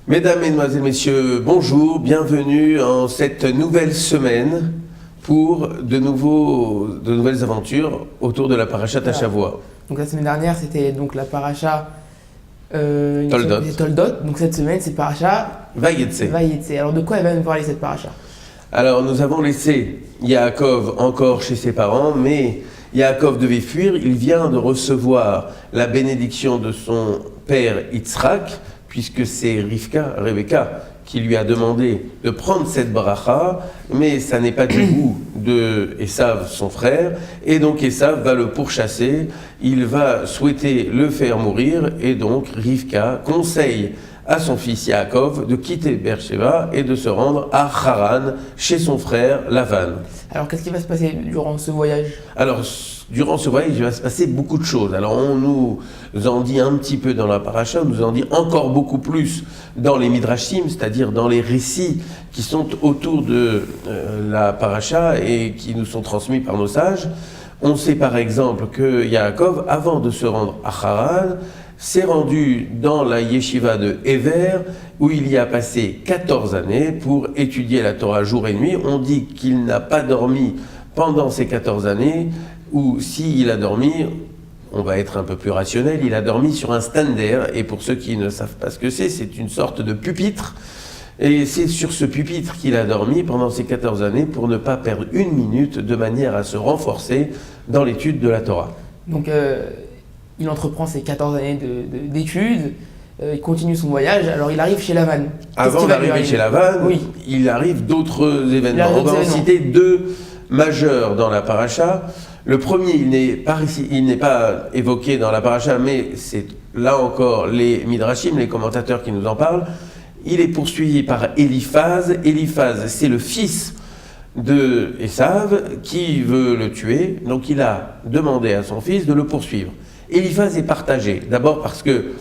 Mesdames, Mesdemoiselles, Messieurs, bonjour, bienvenue en cette nouvelle semaine pour de nouvelles aventures autour de la paracha Shavua. Donc la semaine dernière, c'était donc la paracha Toldot. Donc cette semaine, c'est paracha Vayetse. Alors de quoi elle va nous parler cette paracha? Alors nous avons laissé Yaakov encore chez ses parents, mais Yaakov devait fuir. Il vient de recevoir la bénédiction de son père Yitzhak, puisque c'est Rebecca, qui lui a demandé de prendre cette bracha, mais ça n'est pas du goût de Esav, son frère, et donc Esav va le pourchasser, il va souhaiter le faire mourir, et donc Rivka conseille à son fils Yaakov de quitter Beersheba et de se rendre à Haran, chez son frère Lavan. Alors qu'est-ce qui va se passer durant ce voyage? Alors, durant ce voyage, il va se passer beaucoup de choses. Alors, on nous en dit un petit peu dans la paracha, on nous en dit encore beaucoup plus dans les midrashim, c'est-à-dire dans les récits qui sont autour de la paracha et qui nous sont transmis par nos sages. On sait par exemple que Yaakov, avant de se rendre à Haran, s'est rendu dans la yeshiva de Ever, où il y a passé 14 années pour étudier la Torah jour et nuit. On dit qu'il n'a pas dormi pendant ces 14 années, ou s'il a dormi, on va être un peu plus rationnel, il a dormi sur un stander, et pour ceux qui ne savent pas ce que c'est une sorte de pupitre, et c'est sur ce pupitre qu'il a dormi pendant ces 14 années pour ne pas perdre une minute, de manière à se renforcer dans l'étude de la Torah. Donc il entreprend ses 14 années d'études, il continue son voyage, alors il arrive chez Lavan. Avant d'arriver chez Lavan, oui, il arrive d'autres événements. On va en citer deux majeurs dans la paracha. Le premier, il n'est pas évoqué dans la paracha, mais c'est là encore les midrashim, les commentateurs qui nous en parlent. Il est poursuivi par Eliphaz. Eliphaz, c'est le fils de Esav qui veut le tuer, donc il a demandé à son fils de le poursuivre. Eliphaz est partagé, d'abord parce que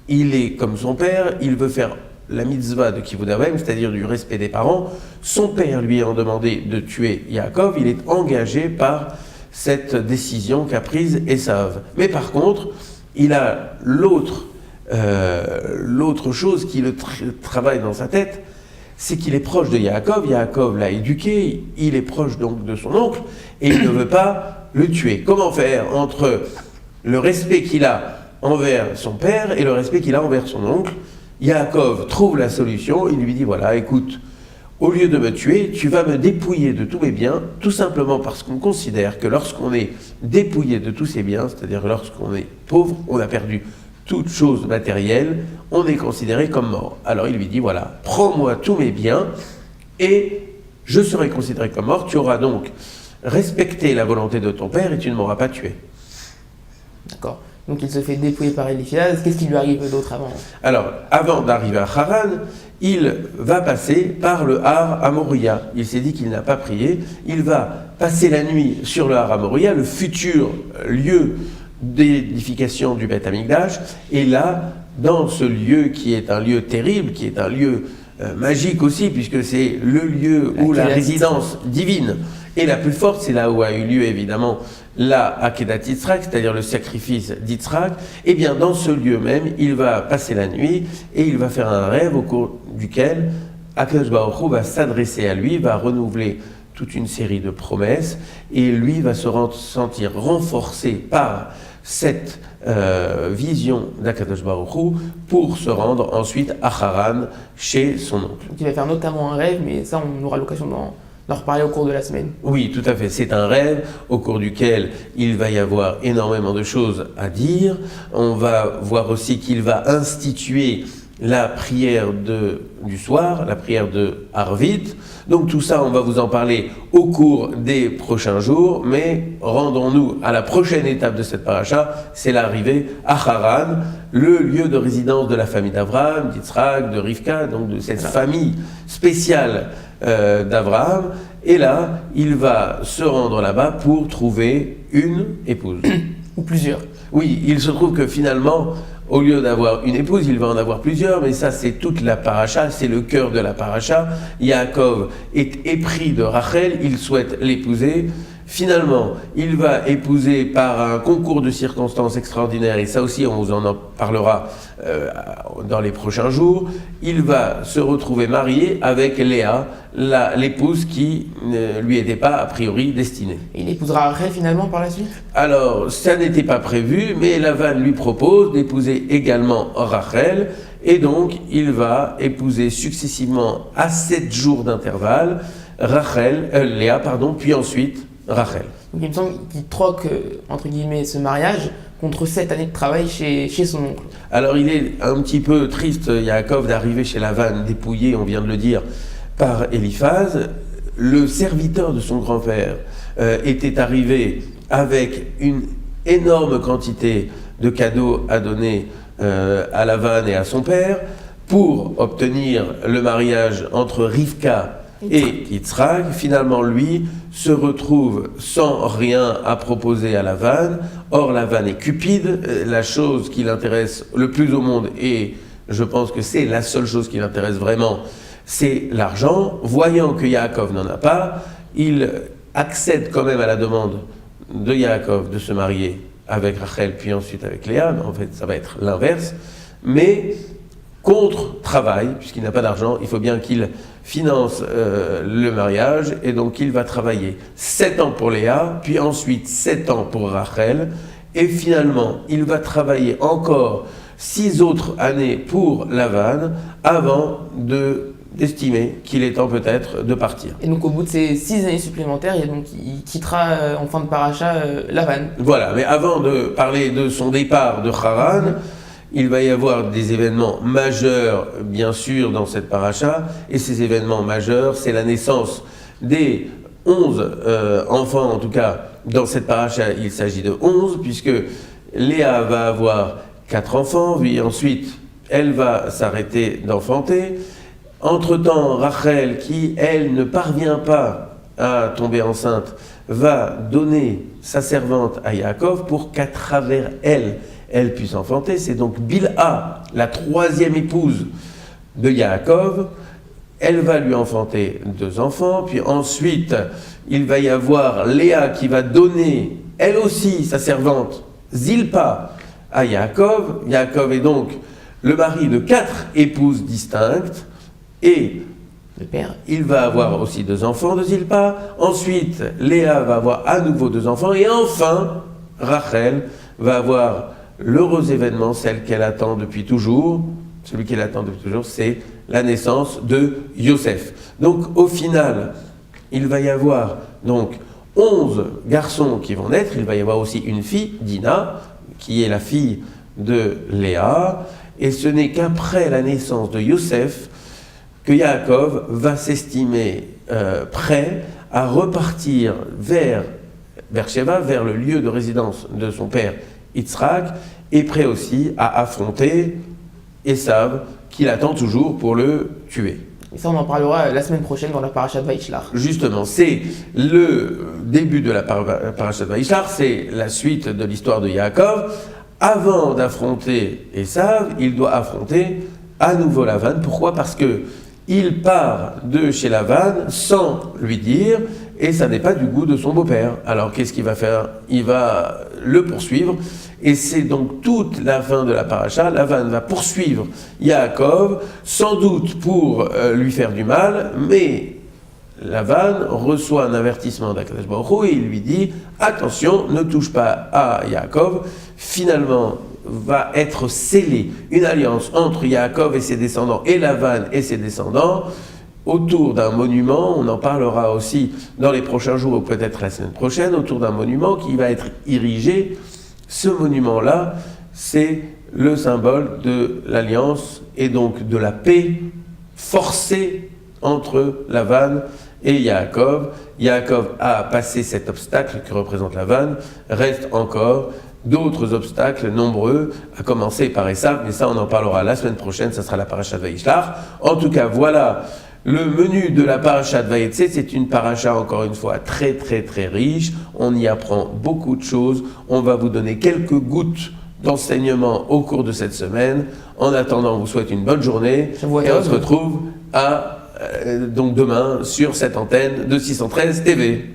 il est comme son père, il veut faire la mitzvah de Kivud Avim, c'est-à-dire du respect des parents. Son père lui ayant demandé de tuer Yaakov, il est engagé par cette décision qu'a prise Esav. Mais par contre, il a l'autre chose qui le travaille dans sa tête, c'est qu'il est proche de Yaakov. Yaakov l'a éduqué, il est proche donc de son oncle, et il ne veut pas le tuer. Comment faire entre le respect qu'il a envers son père et le respect qu'il a envers son oncle? Yaakov trouve la solution, il lui dit voilà, écoute, au lieu de me tuer, tu vas me dépouiller de tous mes biens, tout simplement parce qu'on considère que lorsqu'on est dépouillé de tous ses biens, c'est-à-dire lorsqu'on est pauvre, on a perdu toute chose matérielle, on est considéré comme mort. Alors il lui dit voilà, prends-moi tous mes biens et je serai considéré comme mort, tu auras donc respecté la volonté de ton père et tu ne m'auras pas tué. D'accord. Donc il se fait dépouiller par Eliphaz. Qu'est-ce qui lui arrive d'autre avant? Alors, avant d'arriver à Haran, il va passer par le Har Amoria. Il s'est dit qu'il n'a pas prié. Il va passer la nuit sur le Har Amoria, le futur lieu d'édification du Beth Amikdash. Et là, dans ce lieu qui est un lieu terrible, qui est un lieu magique aussi, puisque c'est le lieu où la résidence divine est la plus forte, c'est là où a eu lieu évidemment la Akedat Yitzhak, c'est-à-dire le sacrifice d'Yitzhak, et bien dans ce lieu même, il va passer la nuit et il va faire un rêve au cours duquel Akadosh Baruch Hu va s'adresser à lui, va renouveler toute une série de promesses et lui va se sentir renforcé par cette vision d'Akadosh Baruch Hu pour se rendre ensuite à Haran chez son oncle. Donc il va faire notamment un rêve, mais ça on aura l'occasion d'en reparler au cours de la semaine. Oui, tout à fait. C'est un rêve au cours duquel il va y avoir énormément de choses à dire. On va voir aussi qu'il va instituer la prière du soir, la prière de Arvit. Donc tout ça, on va vous en parler au cours des prochains jours. Mais rendons-nous à la prochaine étape de cette paracha, c'est l'arrivée à Haran, le lieu de résidence de la famille d'Abraham, d'Yitzhak, de Rivka, donc de cette famille spéciale d'Abraham, et là, il va se rendre là-bas pour trouver une épouse. Ou plusieurs. Oui, il se trouve que finalement, au lieu d'avoir une épouse, il va en avoir plusieurs, mais ça c'est toute la paracha, c'est le cœur de la paracha. Yaakov est épris de Rachel, il souhaite l'épouser. Finalement, il va épouser par un concours de circonstances extraordinaires, et ça aussi on vous en parlera dans les prochains jours, il va se retrouver marié avec Léa, l'épouse qui ne lui était pas a priori destinée. Et il épousera Rachel finalement par la suite? Alors, ça n'était pas prévu, mais Lavan lui propose d'épouser également Rachel, et donc il va épouser successivement à 7 jours d'intervalle Léa, puis ensuite Rachel. Donc il me semble qu'il troque, entre guillemets, ce mariage contre 7 années de travail chez son oncle. Alors il est un petit peu triste, Yaakov, d'arriver chez Lavan dépouillé, on vient de le dire, par Eliphaz. Le serviteur de son grand-père était arrivé avec une énorme quantité de cadeaux à donner à Lavan et à son père pour obtenir le mariage entre Rivka et Yitzhak. Finalement, lui se retrouve sans rien à proposer à Lavan. Or, Lavan est cupide. La chose qui l'intéresse le plus au monde, et je pense que c'est la seule chose qui l'intéresse vraiment, c'est l'argent. Voyant que Yaakov n'en a pas, il accède quand même à la demande de Yaakov de se marier avec Rachel, puis ensuite avec Léa. En fait, ça va être l'inverse. Mais contre travail, puisqu'il n'a pas d'argent, il faut bien qu'il finance le mariage, et donc il va travailler 7 ans pour Léa, puis ensuite 7 ans pour Rachel, et finalement il va travailler encore 6 autres années pour Lavan avant d'estimer qu'il est temps peut-être de partir. Et donc au bout de ces 6 années supplémentaires, il quittera en fin de paracha Lavan. Voilà, mais avant de parler de son départ de Haran, il va y avoir des événements majeurs, bien sûr, dans cette paracha, et ces événements majeurs, c'est la naissance des 11 enfants, en tout cas, dans cette paracha, il s'agit de 11, puisque Léa va avoir 4 enfants, puis ensuite, elle va s'arrêter d'enfanter. Entre-temps, Rachel, qui, elle, ne parvient pas à tomber enceinte, va donner sa servante à Yaakov pour qu'à travers elle puisse enfanter. C'est donc Bilha, la 3e épouse de Yaakov. Elle va lui enfanter 2 enfants, puis ensuite il va y avoir Léa qui va donner elle aussi sa servante Zilpa à Yaakov. Yaakov est donc le mari de 4 épouses distinctes, et le père, il va avoir aussi 2 enfants de Zilpa. Ensuite Léa va avoir à nouveau 2 enfants, et enfin Rachel va avoir l'heureux événement, celle qu'elle attend depuis toujours. Celui qu'elle attend depuis toujours, c'est la naissance de Yosef. Donc au final, il va y avoir donc 11 garçons qui vont naître. Il va y avoir aussi une fille, Dina, qui est la fille de Léa. Et ce n'est qu'après la naissance de Yosef que Yaakov va s'estimer prêt à repartir vers Beersheba, vers le lieu de résidence de son père Yitzhak, est prêt aussi à affronter Esav, qu'il attend toujours pour le tuer. Et ça, on en parlera la semaine prochaine dans la parashat Vaïshlach. Justement, c'est le début de la parashat Vaïshlach, c'est la suite de l'histoire de Yaakov. Avant d'affronter Esav, il doit affronter à nouveau Lavan. Pourquoi ? Parce que il part de chez Lavan sans lui dire, et ça n'est pas du goût de son beau-père. Alors qu'est-ce qu'il va faire ? Il va le poursuivre, et c'est donc toute la fin de la paracha. Lavan va poursuivre Yaakov, sans doute pour lui faire du mal, mais Lavan reçoit un avertissement d'Akadosh Baruch Hu, et il lui dit « Attention, ne touche pas à Yaakov ». Finalement, va être scellée une alliance entre Yaakov et ses descendants et Lavan et ses descendants autour d'un monument. On en parlera aussi dans les prochains jours, ou peut-être la semaine prochaine, autour d'un monument qui va être érigé. Ce monument-là, c'est le symbole de l'alliance et donc de la paix forcée entre Lavan et Yaakov. Yaakov a passé cet obstacle que représente Lavan. Reste encore d'autres obstacles nombreux, à commencer par Esav, mais ça on en parlera la semaine prochaine, ça sera la parashat Vaïshlach. En tout cas, voilà le menu de la parashat Vaïtse. C'est une paracha, encore une fois, très très très riche. On y apprend beaucoup de choses. On va vous donner quelques gouttes d'enseignement au cours de cette semaine. En attendant, on vous souhaite une bonne journée, et on se retrouve donc demain sur cette antenne de 613 TV.